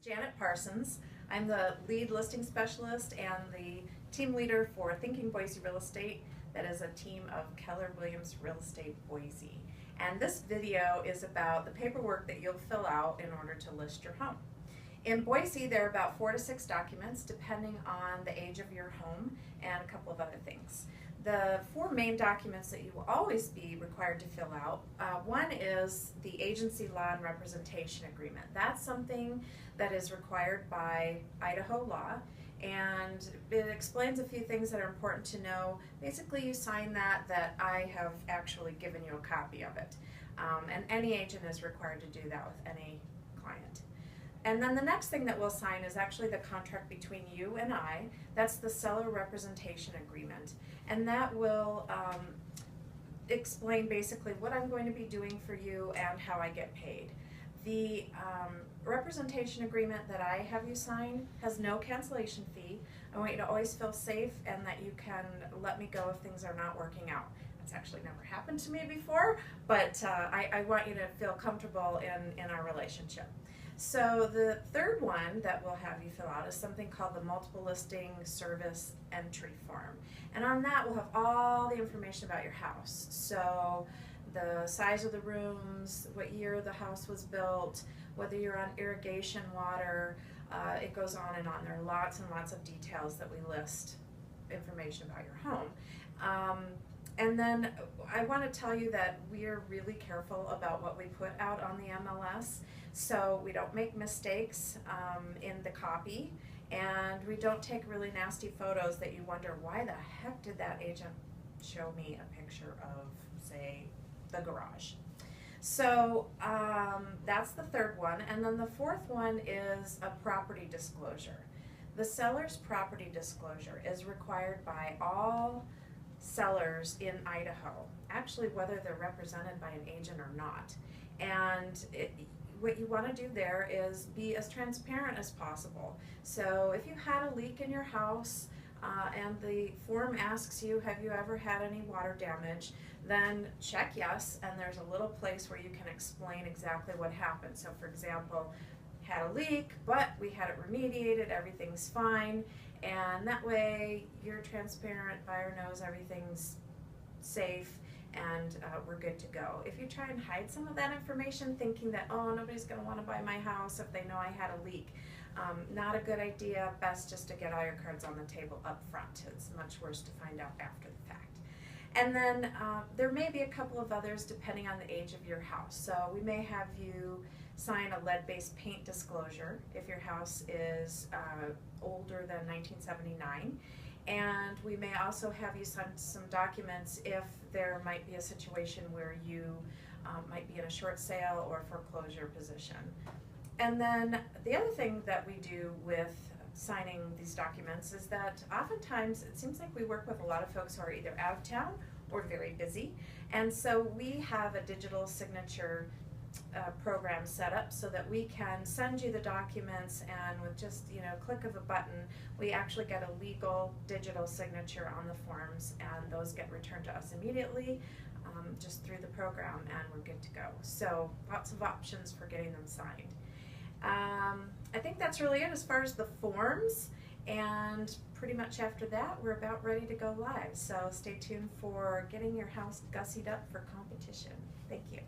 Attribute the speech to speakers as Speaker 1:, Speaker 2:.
Speaker 1: Janet Parsons. I'm the lead listing specialist and the team leader for Thinking Boise Real Estate. That is a team of Keller Williams Real Estate Boise. And this video is about the paperwork that you'll fill out in order to list your home. In Boise, there are about 4 to 6 documents depending on the age of your home and a couple of other things. The 4 main documents that you will always be required to fill out, one is the agency law and representation agreement. That's something that is required by Idaho law, and it explains a few things that are important to know. Basically, you sign that I have actually given you a copy of it, and any agent is required to do that with any client. And then the next thing that we'll sign is actually the contract between you and I. That's the seller representation agreement. And that will explain basically what I'm going to be doing for you and how I get paid. The representation agreement that I have you sign has no cancellation fee. I want you to always feel safe and that you can let me go if things are not working out. That's actually never happened to me before, but I want you to feel comfortable in our relationship. So the third one that we'll have you fill out is something called the multiple listing service entry form. And on that we'll have all the information about your house. So the size of the rooms, what year the house was built, whether you're on irrigation water, it goes on and on. There are lots and lots of details that we list information about your home. And then I want to tell you that we are really careful about what we put out on the MLS, so we don't make mistakes in the copy, and we don't take really nasty photos that you wonder, why the heck did that agent show me a picture of, say, the garage? So that's the third one. And then the fourth one is a property disclosure. The seller's property disclosure is required by all sellers in Idaho, actually whether they're represented by an agent or not. And what you want to do there is be as transparent as possible. So if you had a leak in your house and the form asks you, have you ever had any water damage, then check yes, and there's a little place where you can explain exactly what happened. So for example, had a leak, but we had it remediated, everything's fine, and that way you're transparent, buyer knows everything's safe, and we're good to go. If you try and hide some of that information thinking that, oh, nobody's going to want to buy my house if they know I had a leak, not a good idea. Best just to get all your cards on the table up front. It's much worse to find out after the fact. And then there may be a couple of others depending on the age of your house. So we may have you sign a lead-based paint disclosure if your house is older than 1979. And we may also have you sign some documents if there might be a situation where you might be in a short sale or foreclosure position. And then the other thing that we do with signing these documents is that oftentimes it seems like we work with a lot of folks who are either out of town or very busy. And so we have a digital signature program set up so that we can send you the documents, and with just click of a button we actually get a legal digital signature on the forms, and those get returned to us immediately just through the program, and we're good to go. So lots of options for getting them signed. I think that's really it as far as the forms, and pretty much after that we're about ready to go live. So stay tuned for getting your house gussied up for competition. Thank you.